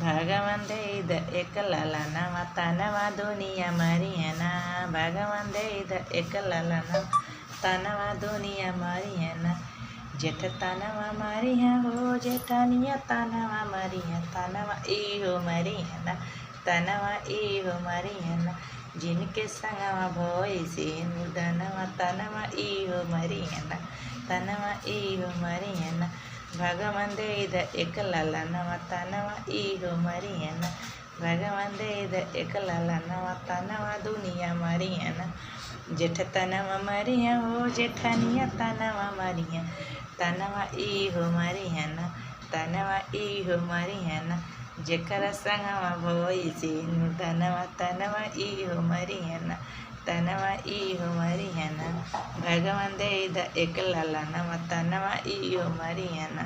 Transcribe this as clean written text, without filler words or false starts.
भगवान दे द एक लालाना तनवा दुनिया मारियाना भगवान दे द एक लालाना तनवा दुनिया मारियाना जेठ तनवा मारिया हो जेठानिया तनवा मारिया तनवा ई हो मारियाना तनवा ई हो मारियाना जिनके संगवा भोई से मुदनवा तनवा ई हो मारियाना तनवा ई हो मारियाना भगवान दे द एक लालाना तनवा ई हो मारियाना भगवान दे द एक लालाना तनवा दुनिया मारियाना जेठ तनवा मारिया हो जेठानिया तनवा मारिया तनवा ई हो मारियाना तनवा ई हो मारियाना जेकर संगवा भोई से तनवा तनवा ई हो मारियाना तनवा ई हो मारियाना भगवान दे द एक लालाना तनवा ई हो मारियाना।